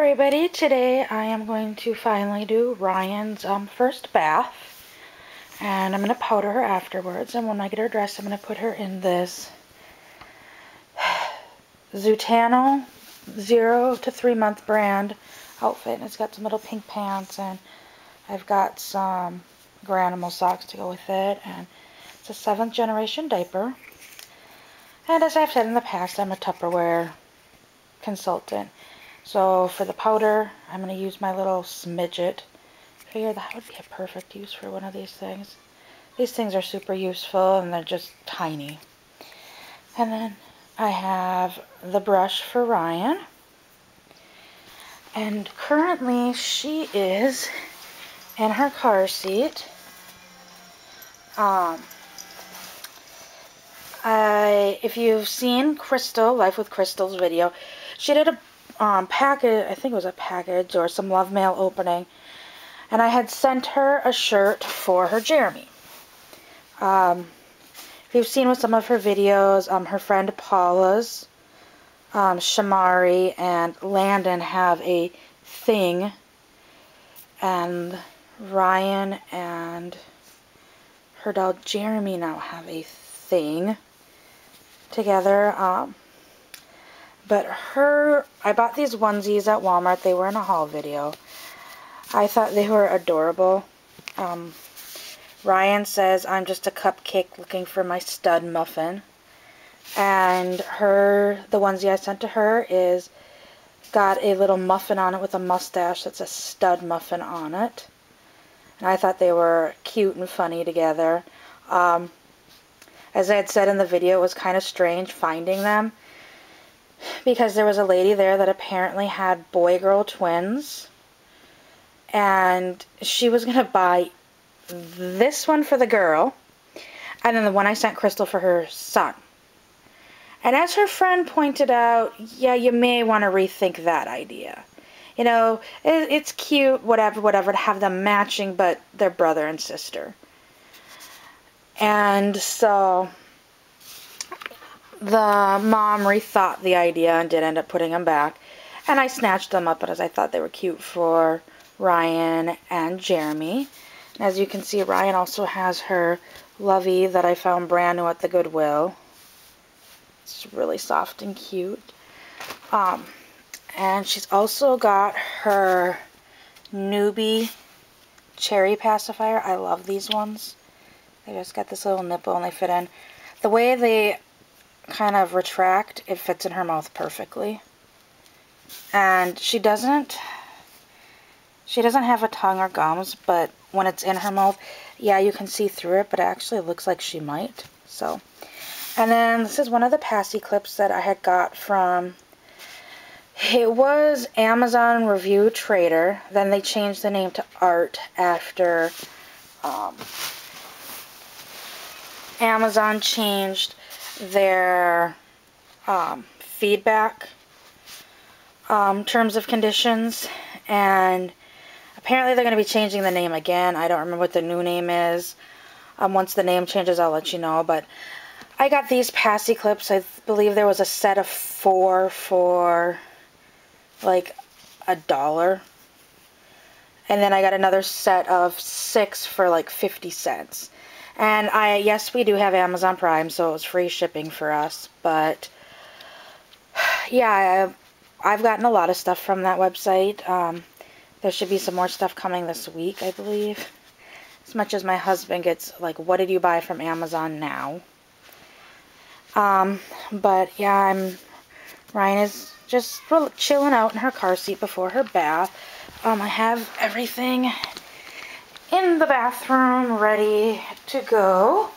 everybody, today I am going to finally do Ryan's first bath, and I'm going to powder her afterwards, and when I get her dressed I'm going to put her in this Zutano 0 to 3 month brand outfit, and it's got some little pink pants, and I've got some Granimal socks to go with it, and it's a 7th generation diaper, and as I've said in the past, I'm a Tupperware consultant. So for the powder, I'm going to use my little smidget. I figure that would be a perfect use for one of these things. These things are super useful and they're just tiny. And then I have the brush for Ryan. And currently she is in her car seat. If you've seen Crystal, Life with Crystal's video, she did a package, I think it was a package or some love mail opening, and I had sent her a shirt for her Jeremy. If you've seen with some of her videos, her friend Paula's, Shamari and Landon have a thing, and Ryan and her dog Jeremy now have a thing together. But I bought these onesies at Walmart. They were in a haul video. I thought they were adorable. Ryan says, I'm just a cupcake looking for my stud muffin. And the onesie I sent to her is got a little muffin on it with a mustache that's a stud muffin on it. And I thought they were cute and funny together. As I had said in the video, it was kind of strange finding them, because there was a lady there that apparently had boy-girl twins, and she was going to buy this one for the girl, and then the one I sent Crystal for her son. And as her friend pointed out, yeah, you may want to rethink that idea. You know, it's cute, whatever, to have them matching, but they're brother and sister. And so the mom rethought the idea and did end up putting them back. And I snatched them up because I thought they were cute for Ryan and Jeremy. And as you can see, Ryan also has her Lovey that I found brand new at the Goodwill. It's really soft and cute. And she's also got her Newbie Cherry Pacifier. I love these ones. They just got this little nipple and they fit in. The way they kind of retract, it fits in her mouth perfectly. And she doesn't have a tongue or gums, but when it's in her mouth, yeah, you can see through it, but it actually looks like she might. So, and then this is one of the passy clips that I had got from, it was Amazon Review Trader, then they changed the name to Art after Amazon changed their feedback terms of conditions, and apparently they're going to be changing the name again. I don't remember what the new name is. Once the name changes, I'll let you know. But I got these passy clips. I believe there was a set of 4 for like $1, and then I got another set of 6 for like 50 cents. And yes, we do have Amazon Prime, so it was free shipping for us. But yeah, I've gotten a lot of stuff from that website. There should be some more stuff coming this week, I believe. As much as my husband gets like, what did you buy from Amazon now? But yeah, Ryan is just chilling out in her car seat before her bath. I have everything in the bathroom ready to go.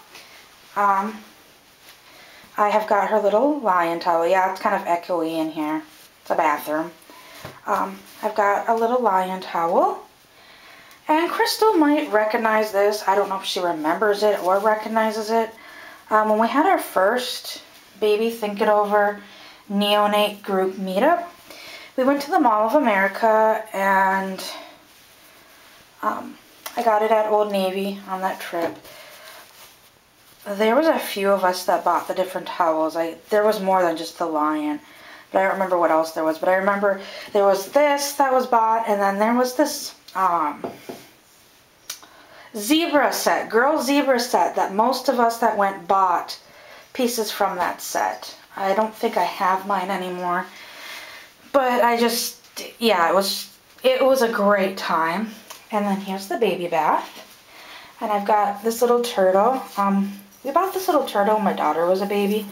I have got her little lion towel. Yeah, it's kind of echoey in here. It's a bathroom. I've got a little lion towel. And Crystal might recognize this. I don't know if she remembers it or recognizes it. When we had our first Baby Think It Over neonate group meetup, we went to the Mall of America, and I got it at Old Navy on that trip. There was a few of us that bought the different towels. There was more than just the lion. but I don't remember what else there was. But I remember there was this that was bought, and then there was this zebra set, girl zebra set, that most of us that went bought pieces from that set. I don't think I have mine anymore, but I just, yeah, it was a great time. And then here's the baby bath, and I've got this little turtle. We bought this little turtle when my daughter was a baby.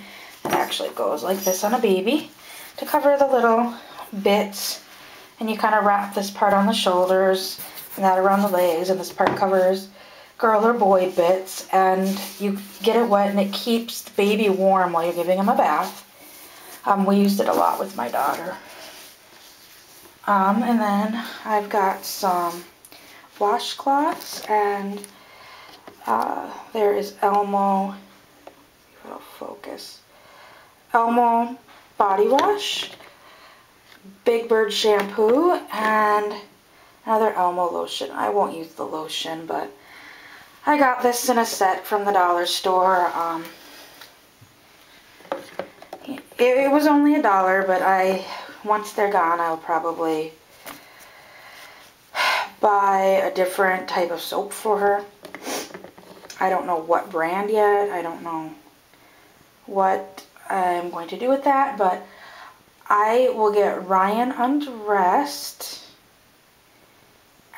It actually goes like this on a baby to cover the little bits, and you kind of wrap this part on the shoulders and that around the legs, and this part covers girl or boy bits, and you get it wet and it keeps the baby warm while you're giving him a bath. We used it a lot with my daughter. And then I've got some washcloths, and there is Elmo, it'll focus, Elmo body wash, Big Bird shampoo, and another Elmo lotion. I won't use the lotion, but I got this in a set from the dollar store. It was only $1, but once they're gone, I'll probably buy a different type of soap for her. I don't know what brand yet. I don't know what I'm going to do with that, but I will get Ryan undressed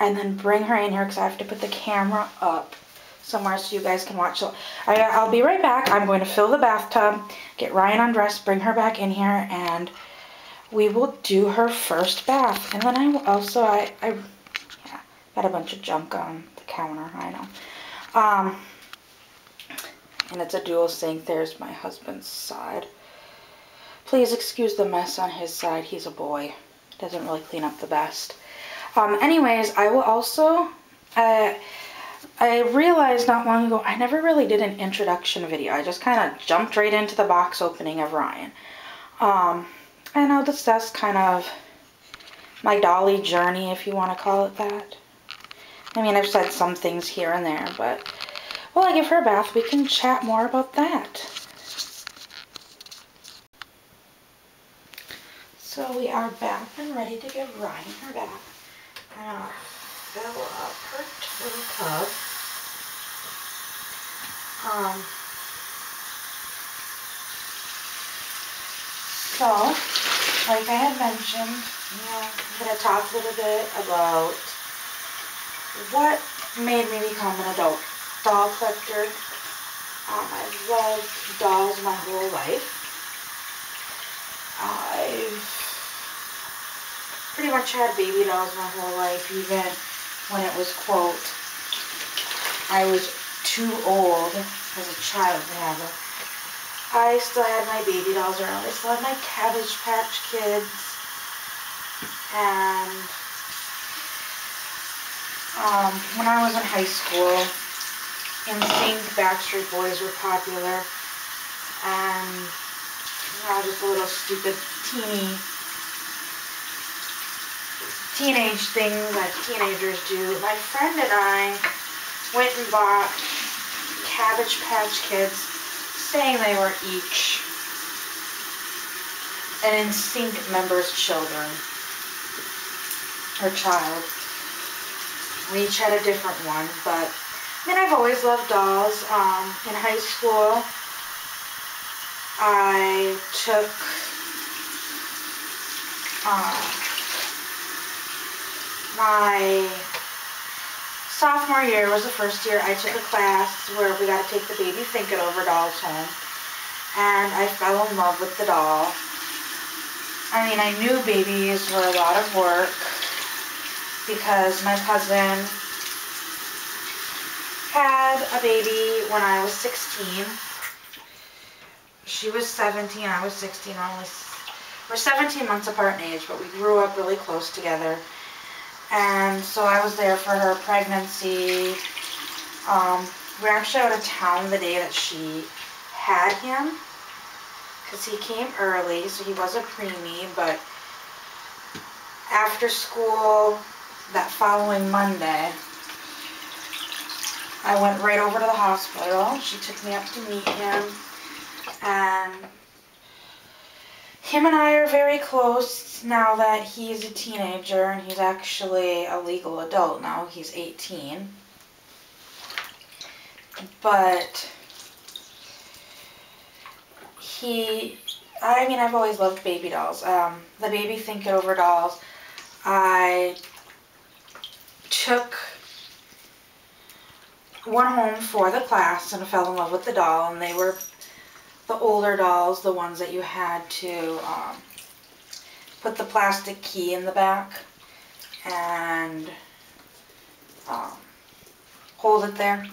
and then bring her in here because I have to put the camera up somewhere so you guys can watch. So I'll be right back. I'm going to fill the bathtub, get Ryan undressed, bring her back in here, and we will do her first bath. And then I will also, yeah, got a bunch of junk on the counter, I know. And it's a dual sink. There's my husband's side. Please excuse the mess on his side. He's a boy. Doesn't really clean up the best. Anyways, I will also, I realized not long ago, I never really did an introduction video. I just kind of jumped right into the box opening of Ryan. And I'll discuss kind of my Dolly journey, if you want to call it that. I mean, I've said some things here and there, but while I give her a bath, we can chat more about that. So we are back and ready to give Ryan her bath. I'm going to fill up her turtle tub. So, like I had mentioned, I'm going to talk a little bit about what made me become an adult doll collector. I've loved dolls my whole life. I've pretty much had baby dolls my whole life, even when it was, quote, I was too old as a child to have it. I still had my baby dolls around. I still had my Cabbage Patch Kids, and when I was in high school, NSYNC, Backstreet Boys were popular, and just a little stupid teenage thing that teenagers do. My friend and I went and bought Cabbage Patch Kids, saying they were each an NSYNC member's children, or child. We each had a different one, but I mean, I've always loved dolls. In high school, I took my sophomore year was the first year I took a class where we got to take the Baby Think It Over dolls home, and I fell in love with the doll. I mean, I knew babies were a lot of work because my cousin had a baby when I was 16. She was 17, I was 16. We're 17 months apart in age, but we grew up really close together. And so I was there for her pregnancy. We were actually out of town the day that she had him, because he came early, so he was a preemie, but after school that following Monday, I went right over to the hospital. She took me up to meet him, and Him and I are very close now that he's a teenager, and he's actually a legal adult now. He's 18. But I've always loved baby dolls. The baby Think It Over dolls, I took one home for the class and fell in love with the doll, and they were the older dolls, the ones that you had to put the plastic key in the back and hold it there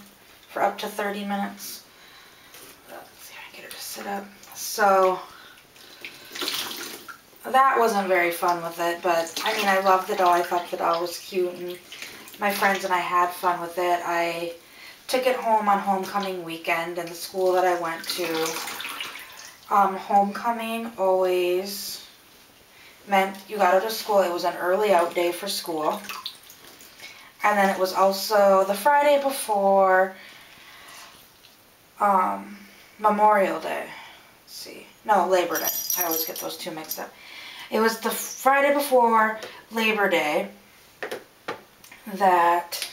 for up to 30 minutes. Let's see if I can get her to sit up. So that wasn't very fun with it, but I mean, I loved the doll. I thought the doll was cute, and my friends and I had fun with it. I took it home on homecoming weekend, and the school that I went to, homecoming always meant you got out of school. It was an early out day for school. And then it was also the Friday before Memorial Day. Let's see. No, Labor Day. I always get those two mixed up. It was the Friday before Labor Day that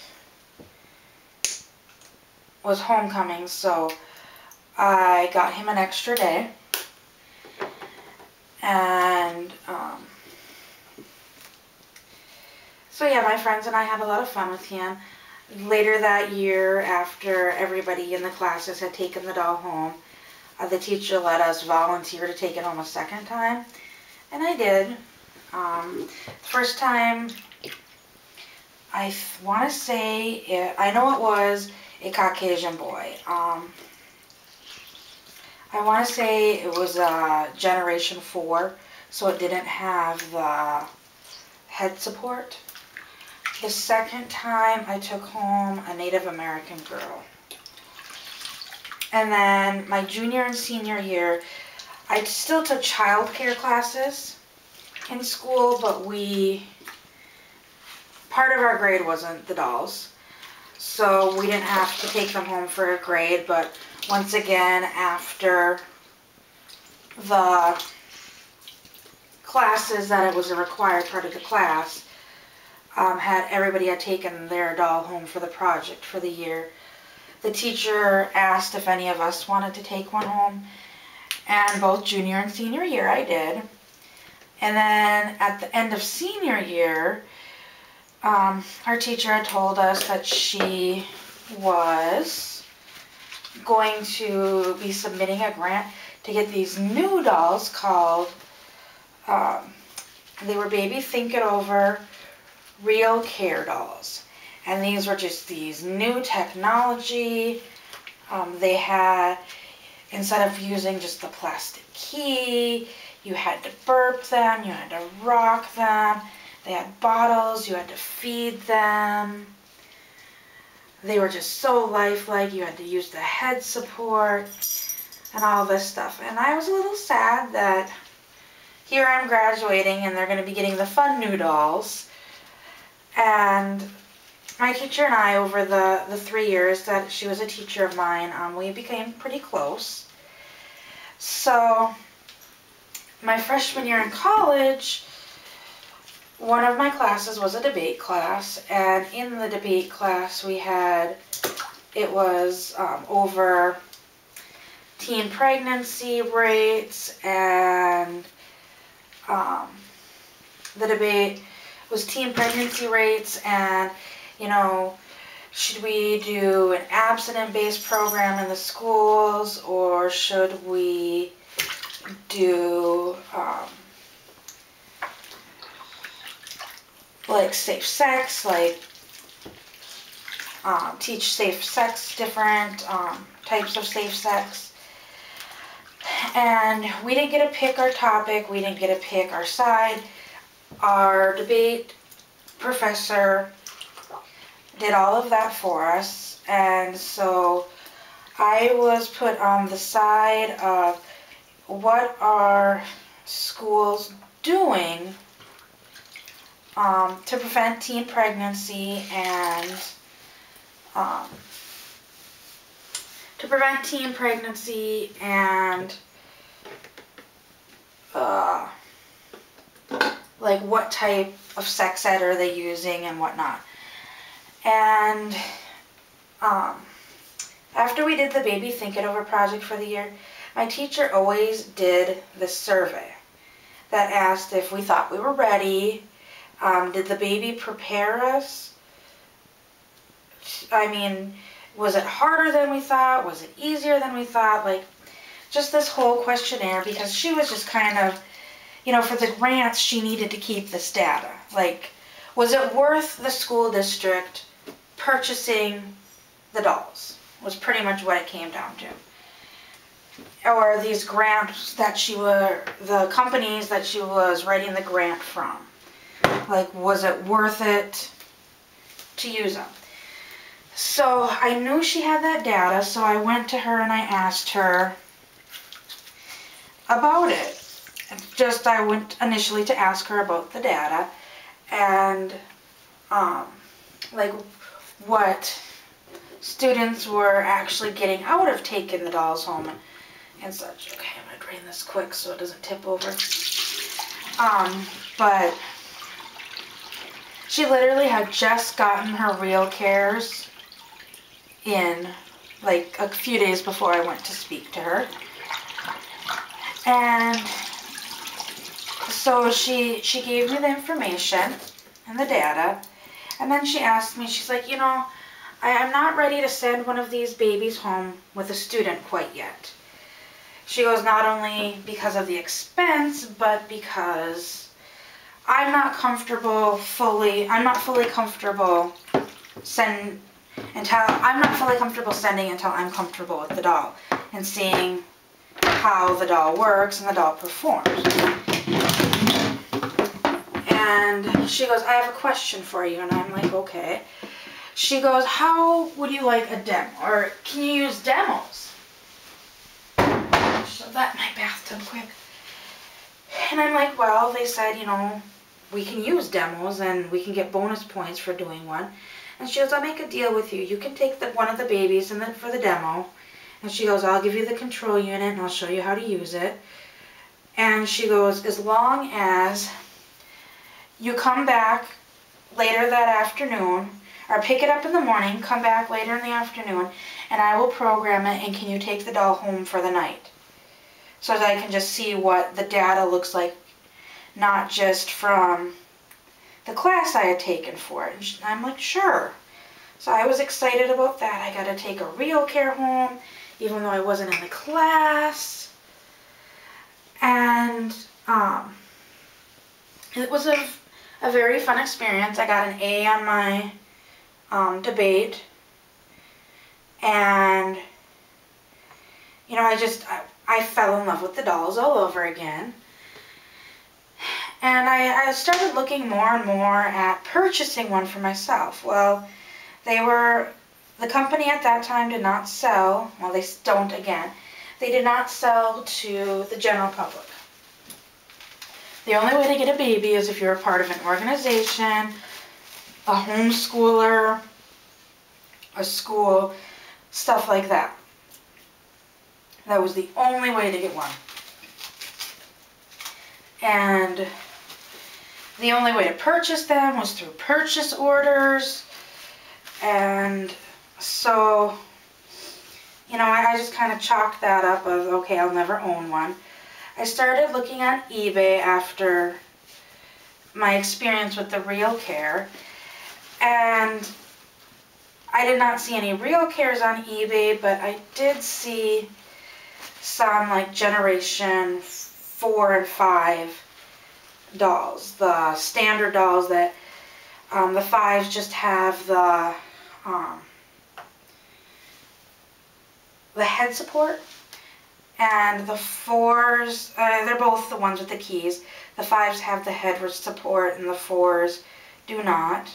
was homecoming, so I got him an extra day. And so yeah, my friends and I had a lot of fun with him. Later that year, after everybody in the classes had taken the doll home, the teacher let us volunteer to take it home a second time, and I did. First time, I want to say, I know it was a Caucasian boy. I want to say it was Generation 4, so it didn't have the head support. The second time I took home a Native American girl. And then my junior and senior year, I still took childcare classes in school, but part of our grade wasn't the dolls. So we didn't have to take them home for a grade, but once again, after the classes that it was a required part of the class, everybody had taken their doll home for the project for the year. The teacher asked if any of us wanted to take one home, and both junior and senior year I did. And then at the end of senior year, our teacher had told us that she was going to be submitting a grant to get these new dolls called, they were Baby Think It Over Real Care dolls. And these were just these new technology. They had, instead of using just the plastic key, you had to burp them, you had to rock them. They had bottles, you had to feed them. They were just so lifelike. You had to use the head support and all this stuff. And I was a little sad that here I'm graduating and they're going to be getting the fun new dolls. And my teacher and I, over the 3 years that she was a teacher of mine, we became pretty close. So my freshman year in college, one of my classes was a debate class, and in the debate class it was over teen pregnancy rates, and the debate was teen pregnancy rates, and, you know, should we do an abstinence-based program in the schools, or should we do like safe sex, like teach safe sex, different types of safe sex. And we didn't get to pick our topic, we didn't get to pick our side. Our debate professor did all of that for us, and so I was put on the side of what are schools doing to prevent teen pregnancy and like what type of sex ed are they using and whatnot. And after we did the baby think it over project for the year, my teacher always did this survey that asked if we thought we were ready. Did the baby prepare us? I mean, was it harder than we thought? Was it easier than we thought? Like, just this whole questionnaire, because she was just kind of, you know, for the grants, she needed to keep this data. Like, was it worth the school district purchasing the dolls? Was pretty much what it came down to. Or these grants that the companies that she was writing the grant from. Like, was it worth it to use them? So I knew she had that data, so I went to her and I asked her about it. I went initially to ask her about the data and like what students were actually getting out of taking the dolls home and such. Okay, I'm gonna drain this quick so it doesn't tip over. But she literally had just gotten her real cares in like a few days before I went to speak to her. And so she gave me the information and the data, and then she asked me, she's like, you know, I'm not ready to send one of these babies home with a student quite yet. She goes, not only because of the expense, but because I'm not fully comfortable sending until I'm comfortable with the doll and seeing how the doll works and the doll performs. And she goes, I have a question for you. And I'm like, okay. She goes, how would you like a demo? Or can you use demos? Shove that in my bathtub quick. And I'm like, well, they said, you know, we can use demos and we can get bonus points for doing one. And she goes, I'll make a deal with you. You can take one of the babies and then for the demo. And she goes, I'll give you the control unit and I'll show you how to use it. And she goes, as long as you come back later that afternoon, or pick it up in the morning, come back later in the afternoon, and I will program it, and can you take the doll home for the night? So that I can just see what the data looks like, not just from the class I had taken for it. And I'm like, sure. So I was excited about that. I got to take a real care home, even though I wasn't in the class. And it was a very fun experience. I got an A on my debate. And, you know, I fell in love with the dolls all over again. And I started looking more and more at purchasing one for myself. Well, the company at that time did not sell, well, they don't again, they did not sell to the general public. The only way to get a baby is if you're a part of an organization, a homeschooler, a school, stuff like that. That was the only way to get one. And the only way to purchase them was through purchase orders. And so, you know, I just kind of chalked that up of, okay, I'll never own one. I started looking on eBay after my experience with the Real Care, and I did not see any Real Cares on eBay, but I did see some like Generation 4 and 5 dolls, the standard dolls that the 5s just have the head support, and the 4s, they're both the ones with the keys. The 5s have the head support and the 4s do not.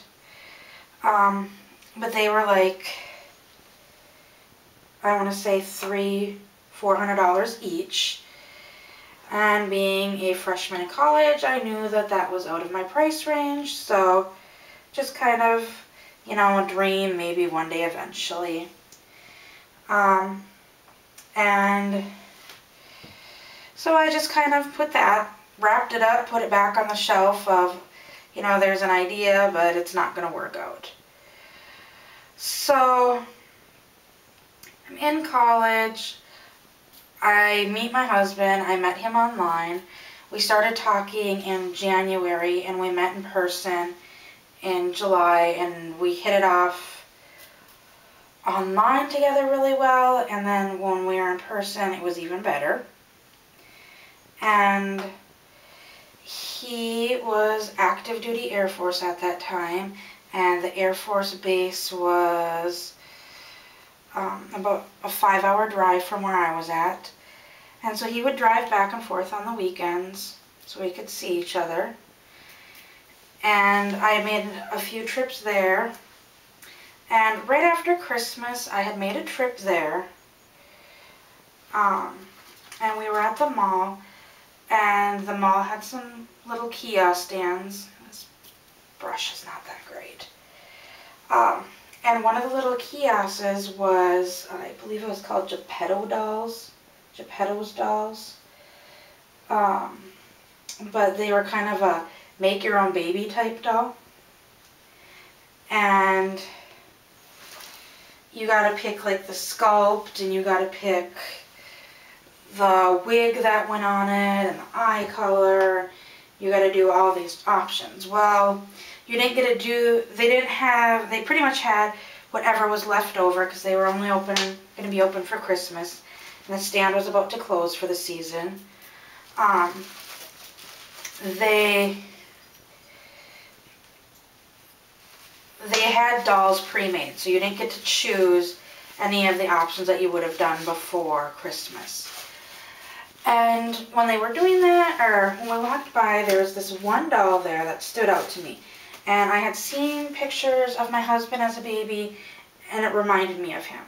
But they were like, I want to say $400 each. And being a freshman in college, I knew that that was out of my price range, so just kind of, you know, a dream, maybe one day eventually. And So I just kind of put that, wrapped it up, put it back on the shelf of, you know, there's an idea, but it's not going to work out. So I'm in college. I meet my husband. I met him online. We started talking in January, and we met in person in July, and we hit it off online together really well, and then when we were in person, it was even better. And he was active duty Air Force at that time, and the Air Force base was about a 5-hour drive from where I was at. And so he would drive back and forth on the weekends so we could see each other. And I made a few trips there. And right after Christmas, I had made a trip there. And we were at the mall. And the mall had some little kiosk stands. This brush is not that great. And one of the little kiosks was, I believe it was called Geppetto's dolls. But they were kind of a make-your-own-baby type doll. And you gotta pick like the sculpt, and you gotta pick the wig that went on it, and the eye color. You gotta do all these options. Well, you didn't get to do, they pretty much had whatever was left over, because they were only gonna be open for Christmas, and the stand was about to close for the season. They had dolls pre-made, so you didn't get to choose any of the options that you would have done before Christmas. And when they were doing that, or when we walked by, there was this one doll there that stood out to me. And I had seen pictures of my husband as a baby, and it reminded me of him.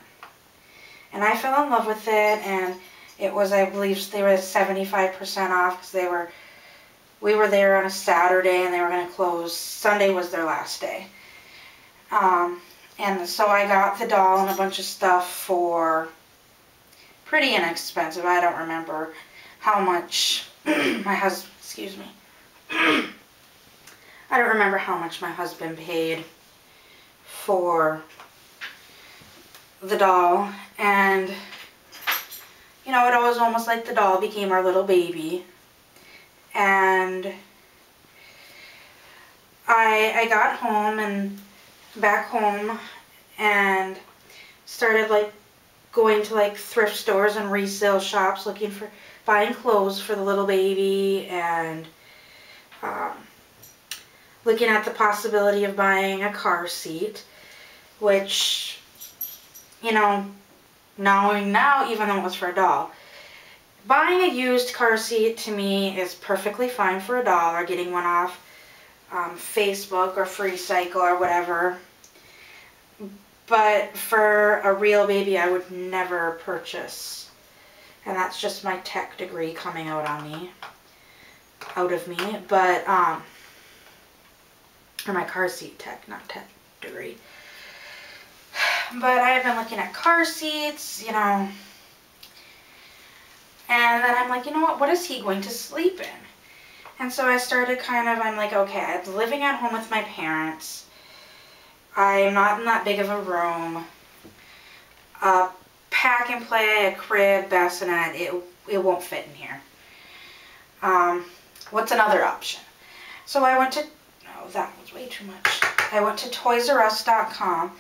And I fell in love with it, and it was, I believe, they were 75% off, because we were there on a Saturday, and they were going to close. Sunday was their last day. And so I got the doll and a bunch of stuff for pretty inexpensive. I don't remember how much my husband, excuse me. I don't remember how much my husband paid for the doll. And, you know, it was almost like the doll became our little baby. And I got home and back home and started like going to like thrift stores and resale shops looking for buying clothes for the little baby, and looking at the possibility of buying a car seat, which, you know, knowing now, even though it was for a doll, buying a used car seat to me is perfectly fine for $1, getting one off Facebook or FreeCycle or whatever. But for a real baby, I would never purchase. And that's just my tech degree coming out of me. But, or my car seat tech, not tech degree. But I've been looking at car seats, you know. And then I'm like, you know what is he going to sleep in? And so I started I'm like, okay, I'm living at home with my parents. I'm not in that big of a room. A pack and play, a crib, bassinet, it won't fit in here. What's another option? So I went to, oh, that was way too much. I went to toysorus.com,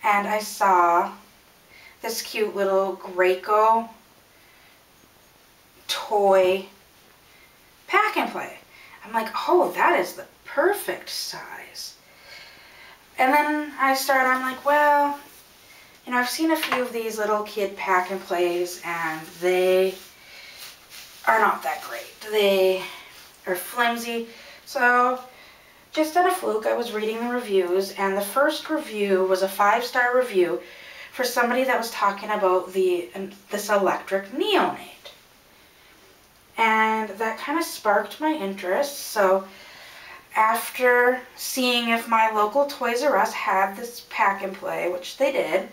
and I saw this cute little Graco toy pack and play. I'm like, oh, that is the perfect size. And then I'm like, well, you know, I've seen a few of these little kid pack and plays, and they are not that great. They are flimsy. So just out of fluke, I was reading the reviews, and the first review was a 5-star review for somebody that was talking about this electric neonate. And that kind of sparked my interest. So after seeing if my local Toys R Us had this pack and play, which they did,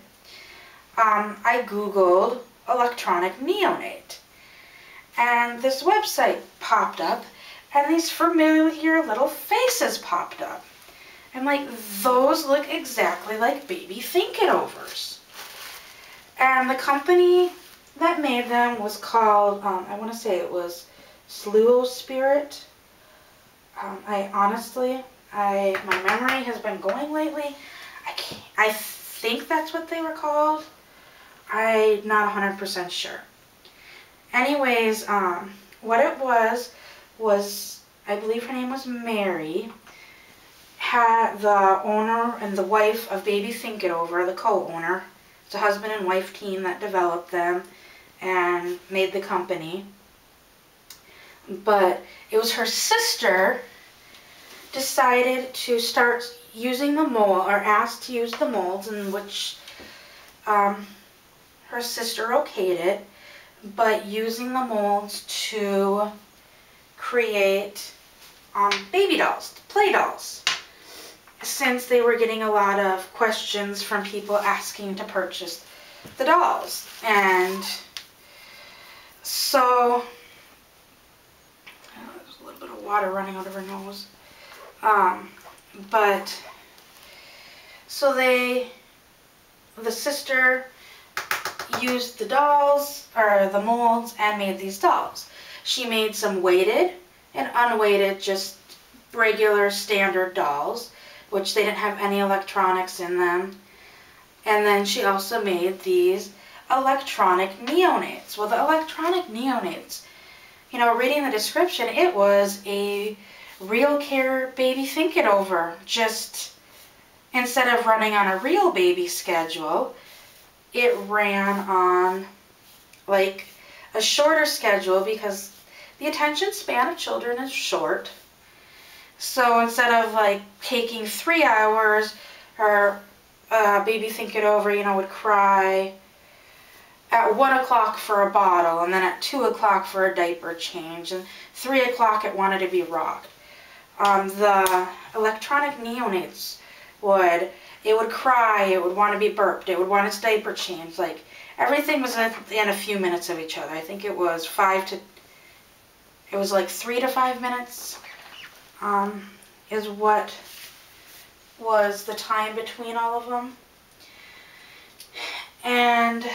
I Googled electronic neonate. And this website popped up, and these familiar little faces popped up. I'm like, those look exactly like baby think-it-overs. And the company that made them was called, I want to say it was Sluo Spirit. My memory has been going lately. I think that's what they were called. I'm not 100% sure. Anyways, what it was, I believe her name was Mary, had the owner and the wife of Baby Think It Over, the co-owner. It's a husband and wife team that developed them and made the company. But it was her sister decided to start using the mold, or asked to use the molds, in which her sister okayed it, but using the molds to create baby dolls, play dolls, since they were getting a lot of questions from people asking to purchase the dolls. And so, there's a little bit of water running out of her nose. So the sister used the dolls, or the molds, and made these dolls. She made some weighted and unweighted, just regular standard dolls, which they didn't have any electronics in them. And then she also made these electronic neonates. Well, the electronic neonates, you know, reading the description, it was a real care Baby Think It Over. Just instead of running on a real baby schedule, it ran on like a shorter schedule, because the attention span of children is short. So instead of like taking 3 hours, or Baby Think It Over, you know, would cry at 1 o'clock for a bottle, and then at 2 o'clock for a diaper change, and 3 o'clock it wanted to be rocked. The electronic neonates would cry, it would want to be burped, it would want its diaper changed. Like, everything was in a few minutes of each other. I think it was 3 to 5 minutes is what was the time between all of them. And,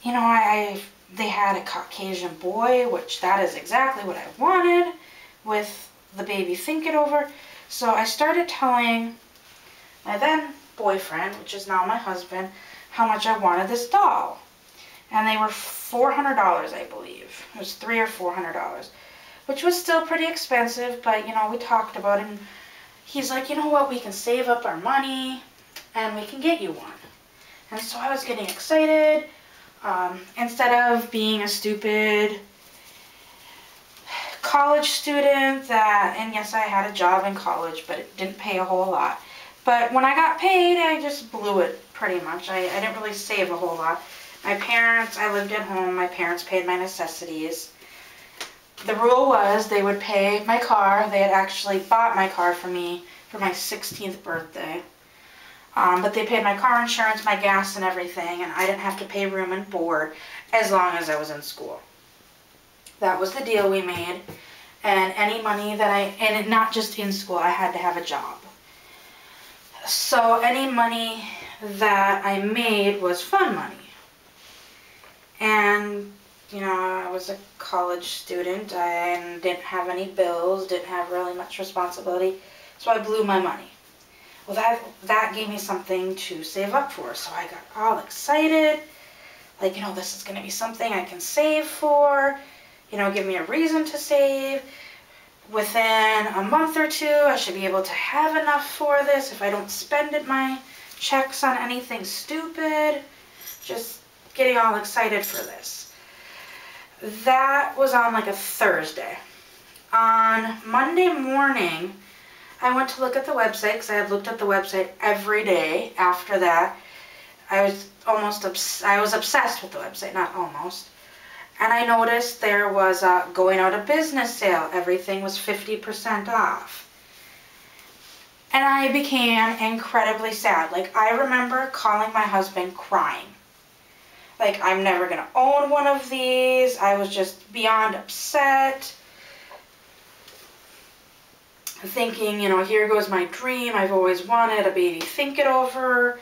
you know, they had a Caucasian boy, which that is exactly what I wanted with the Baby Think It Over. So I started telling my then boyfriend, which is now my husband, how much I wanted this doll. And they were $400, I believe. It was $300 or $400, which was still pretty expensive, but, you know, we talked about it, and he's like, you know what, we can save up our money, and we can get you one. And so I was getting excited. Instead of being a stupid college student and yes, I had a job in college, but it didn't pay a whole lot. But when I got paid, I just blew it pretty much. I didn't really save a whole lot. I lived at home. My parents paid my necessities. The rule was they would pay my car. They had actually bought my car for me for my 16th birthday. But they paid my car insurance, my gas, and everything, and I didn't have to pay room and board as long as I was in school. That was the deal we made. And any money that and not just in school, I had to have a job. So any money that I made was fun money. And, you know, I was a college student. I didn't have any bills, didn't have really much responsibility, so I blew my money. Well, that gave me something to save up for, so I got all excited. Like, you know, this is going to be something I can save for, you know, give me a reason to save. Within a month or two, I should be able to have enough for this if I don't spend my checks on anything stupid. Just getting all excited for this. That was on like a Thursday. On Monday morning, I went to look at the website, because I had looked at the website every day after that. I was obsessed with the website, not almost. And I noticed there was a going out of business sale. Everything was 50% off. And I became incredibly sad. Like, I remember calling my husband crying. Like, I'm never going to own one of these. I was just beyond upset. Thinking, you know, here goes my dream. I've always wanted a baby think it over.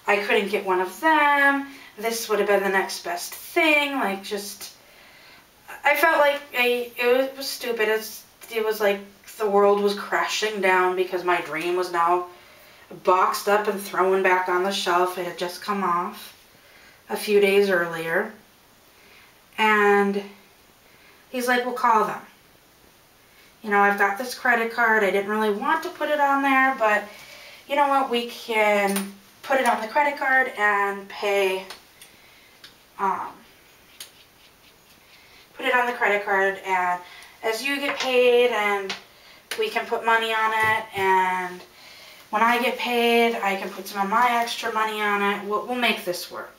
I couldn't get one of them. This would have been the next best thing. Like, just, I felt like it was stupid. It was like the world was crashing down because my dream was now boxed up and thrown back on the shelf. It had just come off a few days earlier. And he's like, well, call them. You know, I've got this credit card. I didn't really want to put it on there, but you know what? We can put it on the credit card and pay, put it on the credit card, and as you get paid, and we can put money on it, and when I get paid, I can put some of my extra money on it. We'll make this work.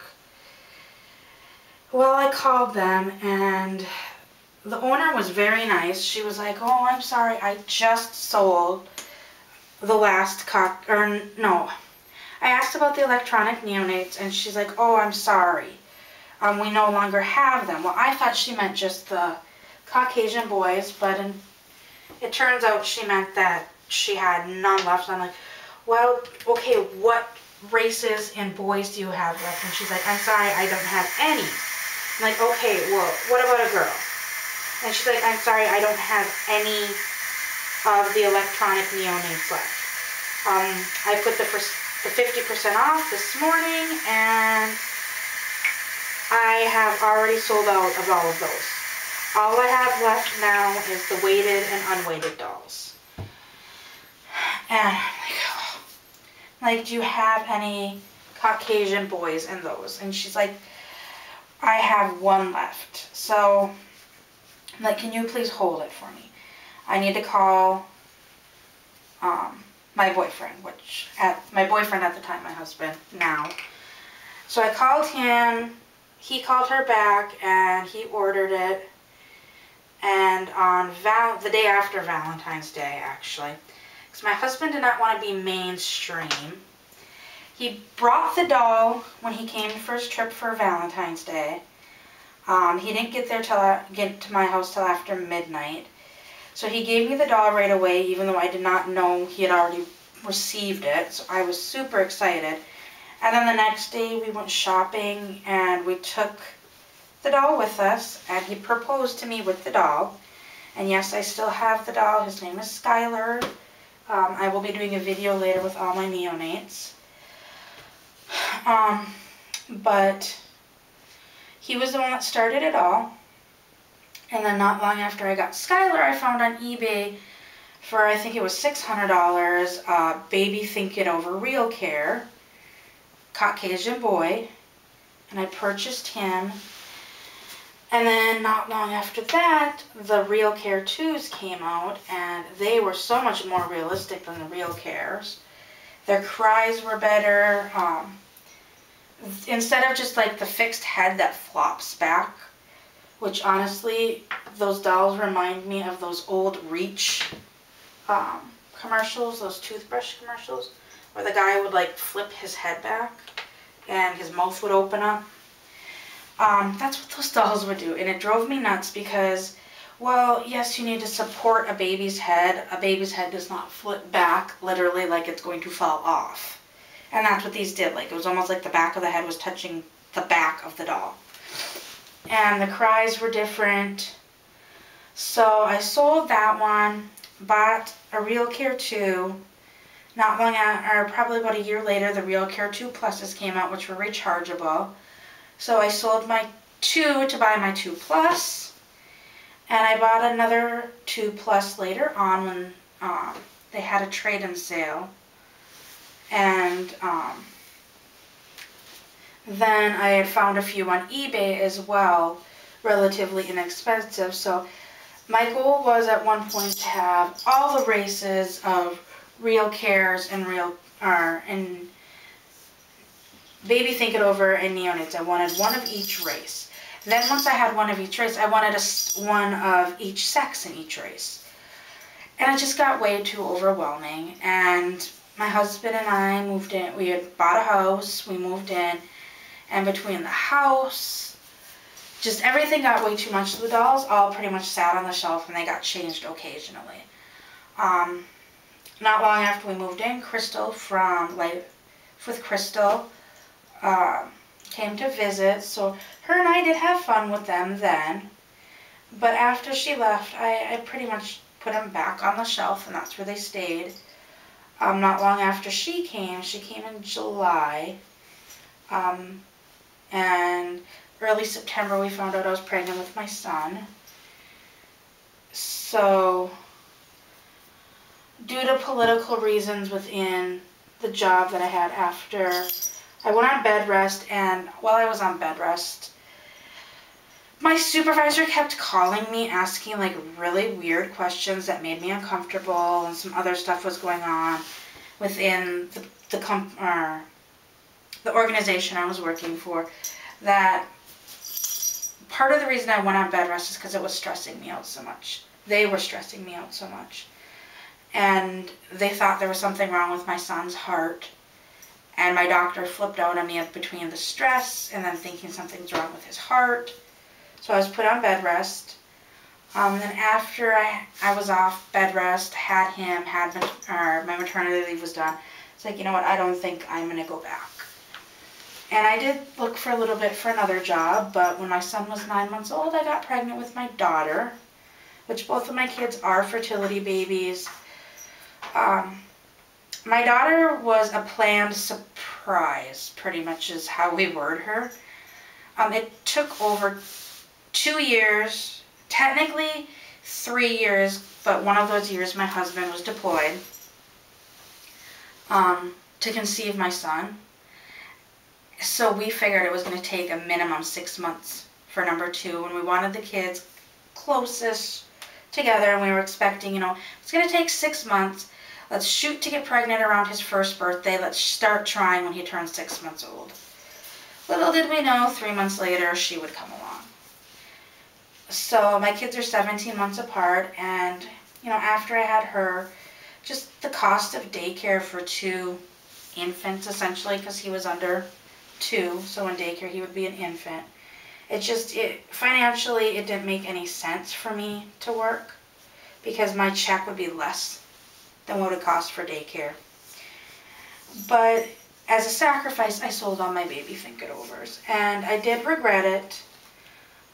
Well, I called them, and the owner was very nice. She was like, oh, I'm sorry, I just sold the last I asked about the electronic neonates, and she's like, oh, I'm sorry. We no longer have them. Well, I thought she meant just the Caucasian boys, but it turns out she meant that she had none left. I'm like, well, okay, what races and boys do you have left? And she's like, I'm sorry, I don't have any. I'm like, okay, well, what about a girl? And she's like, I'm sorry, I don't have any of the electronic neonates left. I put the 50% off this morning, and I have already sold out of all of those. All I have left now is the weighted and unweighted dolls. And I'm like, oh. Like, do you have any Caucasian boys in those? And she's like, I have one left. So I'm like, can you please hold it for me? I need to call my boyfriend, my boyfriend at the time, my husband now. So I called him, he called her back, and he ordered it. And on the day after Valentine's Day, actually, because my husband did not want to be mainstream, he brought the doll when he came for his trip for Valentine's Day. He didn't get to my house till after midnight. So he gave me the doll right away, even though I did not know he had already received it. So I was super excited. And then the next day we went shopping, and we took the doll with us, and he proposed to me with the doll. And yes, I still have the doll. His name is Skylar. I will be doing a video later with all my neonates. But he was the one that started it all. And then not long after I got Skylar, I found on eBay for, I think it was $600, Baby Think It Over Real Care, Caucasian boy. And I purchased him. And then not long after that, the Real Care 2s came out, and they were so much more realistic than the Real Cares. Their cries were better. Instead of just like the fixed head that flops back, which honestly, those dolls remind me of those old Reach commercials, those toothbrush commercials, where the guy would like flip his head back and his mouth would open up. That's what those dolls would do, and it drove me nuts because, well, yes, you need to support a baby's head. A baby's head does not flip back, literally, like it's going to fall off. And that's what these did. Like, it was almost like the back of the head was touching the back of the doll. And the cries were different. So I sold that one, bought a Real Care 2. Not long after, or probably about a year later, the Real Care 2 Pluses came out, which were rechargeable. So I sold my 2 to buy my 2 Plus, and I bought another 2 Plus later on when they had a trade-in sale. And then I had found a few on eBay as well, relatively inexpensive. So my goal was at one point to have all the races of Real Cares and Baby Think It Over and neonates. I wanted one of each race. Then once I had one of each race, I wanted one of each sex in each race. And it just got way too overwhelming. And my husband and I moved in. We had bought a house. We moved in. and between the house, just everything got way too much. The dolls all pretty much sat on the shelf and they got changed occasionally. Not long after we moved in, Crystal from Life with Crystal came to visit, so her and I did have fun with them then. But after she left, I pretty much put them back on the shelf, and that's where they stayed. Not long after she came in July, and early September we found out I was pregnant with my son. So, due to political reasons within the job that I had after, I went on bed rest, and while I was on bed rest, my supervisor kept calling me, asking like really weird questions that made me uncomfortable, and some other stuff was going on within the organization I was working for. That part of the reason I went on bed rest is because it was stressing me out so much. They were stressing me out so much. And they thought there was something wrong with my son's heart. And my doctor flipped out on me between the stress and then thinking something's wrong with his heart. So I was put on bed rest. Then after I was off bed rest, my maternity leave was done, it's like, you know what, I don't think I'm going to go back. And I did look for a little bit for another job, but when my son was 9 months old, I got pregnant with my daughter, which both of my kids are fertility babies. My daughter was a planned surprise, pretty much is how we word her. It took over 2 years, technically 3 years, but one of those years my husband was deployed, to conceive my son. So we figured it was going to take a minimum 6 months for number 2, and we wanted the kids closest together, and we were expecting, it's going to take 6 months. Let's shoot to get pregnant around his first birthday. Let's start trying when he turns 6 months old. Little did we know, 3 months later, she would come along. So my kids are 17 months apart, and, after I had her, just the cost of daycare for 2 infants, essentially, because he was under 2, so in daycare he would be an infant. Financially, it didn't make any sense for me to work, because my check would be less than what it cost for daycare. But as a sacrifice, I sold all my baby think-it-overs, and I did regret it.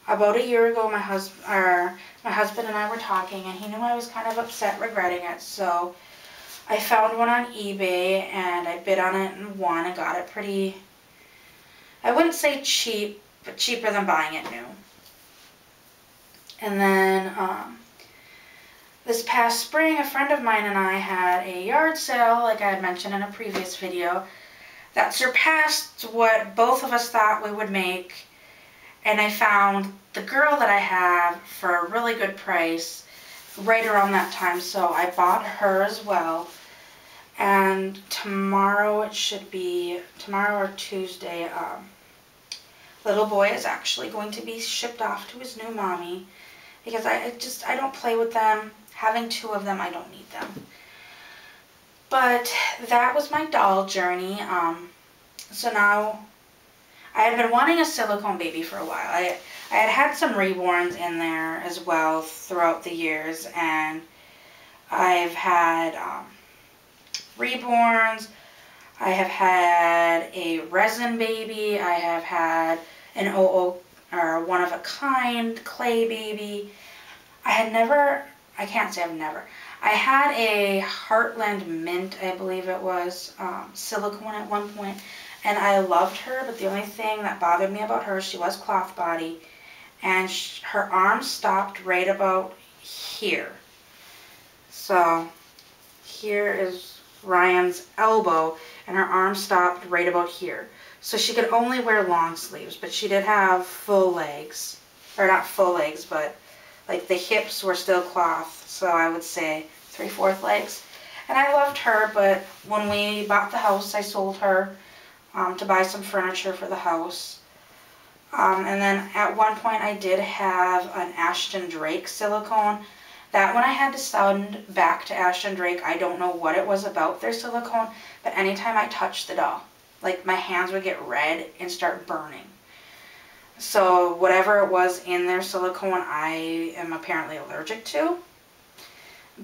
About a year ago, my husband and I were talking, and he knew I was kind of upset regretting it, so I found one on eBay, and I bid on it and won, and got it pretty, I wouldn't say cheap, but cheaper than buying it new. And then, this past spring, a friend of mine and I had a yard sale, like I had mentioned in a previous video, that surpassed what both of us thought we would make. And I found the girl that I have for a really good price right around that time, so I bought her as well. And tomorrow or Tuesday, little boy is actually going to be shipped off to his new mommy, because I don't play with them. Having 2 of them, I don't need them. But that was my doll journey. So now, I had been wanting a silicone baby for a while. I had some reborns in there as well throughout the years, and I've had reborns. I have had a resin baby. I have had an one-of-a-kind clay baby. I had a Heartland Mint, I believe it was, silicone at one point, and I loved her, but the only thing that bothered me about her, she was cloth body, and her arm stopped right about here. So here is Ryan's elbow, and her arm stopped right about here. So she could only wear long sleeves, but she did have full legs, or not full legs, but like the hips were still cloth, so I would say 3/4 legs. And I loved her, but when we bought the house, I sold her to buy some furniture for the house. And then at one point I did have an Ashton Drake silicone. That one I had to send back to Ashton Drake. I don't know what it was about their silicone, but anytime I touched the doll, like my hands would get red and start burning. So whatever it was in their silicone, I am apparently allergic to.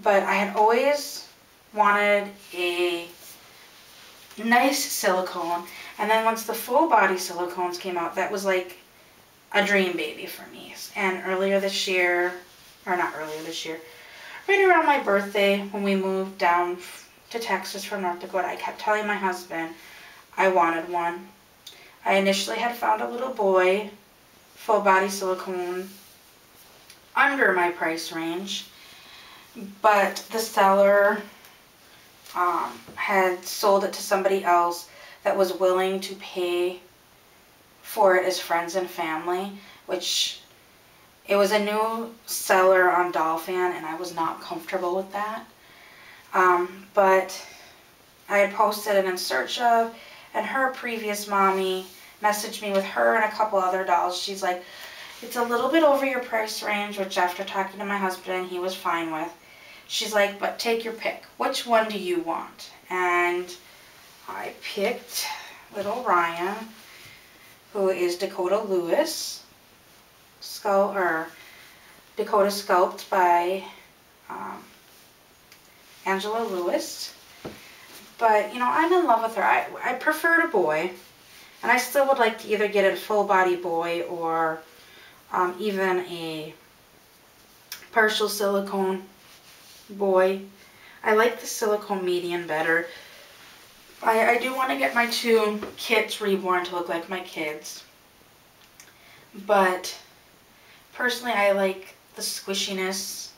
But I had always wanted a nice silicone, and then once the full body silicones came out, that was like a dream baby for me. And earlier this year, or not earlier this year, right around my birthday when we moved down to Texas from North Dakota, I kept telling my husband I wanted one. I initially had found a little boy full body silicone under my price range, but the seller had sold it to somebody else that was willing to pay for it as friends and family, which it was a new seller on Dolphin, and I was not comfortable with that. But I had posted it in search of, and her previous mommy messaged me with her and a couple other dolls. She's like, it's a little bit over your price range, which after talking to my husband, he was fine with. She's like, but take your pick. Which one do you want? And I picked little Ryan, who is Dakota Lewis, Dakota sculpted by Angela Lewis. But, you know, I'm in love with her. I preferred a boy, and I still would like to either get a full body boy or even a partial silicone boy. I like the silicone median better. I do want to get my two kits reborn to look like my kids. But personally, I like the squishiness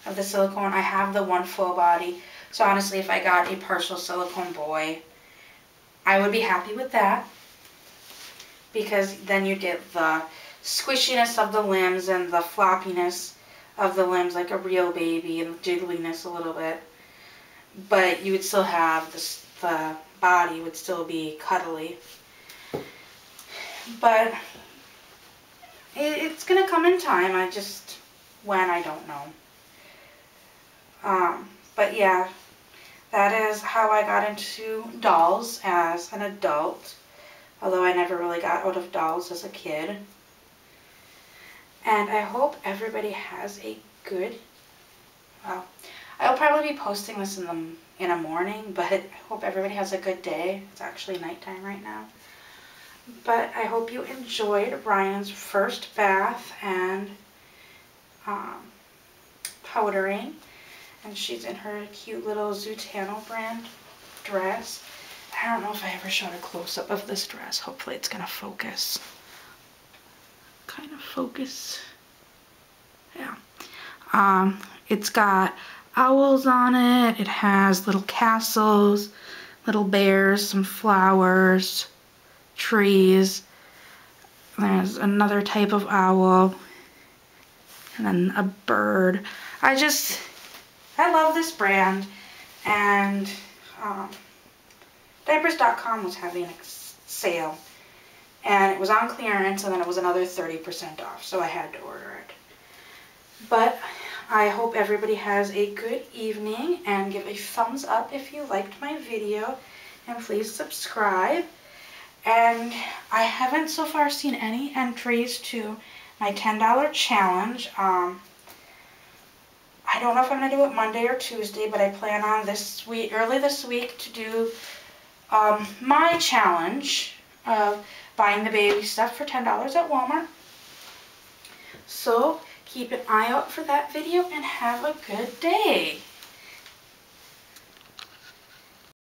of the silicone. I have the one full body. So honestly, if I got a partial silicone boy, I would be happy with that. Because then you get the squishiness of the limbs and the floppiness of the limbs like a real baby, and jiggliness a little bit. But you would still have the body would still be cuddly. But it's going to come in time. When, I don't know. But yeah, that is how I got into dolls as an adult. Although I never really got out of dolls as a kid. And I hope everybody has a good, well, I'll probably be posting this in a morning, but I hope everybody has a good day. It's actually nighttime right now. But I hope you enjoyed Ryan's first bath and powdering. And she's in her cute little Zutano brand dress. I don't know if I ever showed a close-up of this dress. Hopefully it's going to focus. Kind of focus. Yeah. It's got owls on it. It has little castles, little bears, some flowers, trees. There's another type of owl. And then a bird. I love this brand. And Diapers.com was having a sale. And it was on clearance, and then it was another 30% off, so I had to order it. But I hope everybody has a good evening, and give a thumbs up if you liked my video, and please subscribe. And I haven't so far seen any entries to my $10 challenge. I don't know if I'm going to do it Monday or Tuesday, but I plan on early this week to do my challenge of buying the baby stuff for $10 at Walmart. So keep an eye out for that video and have a good day.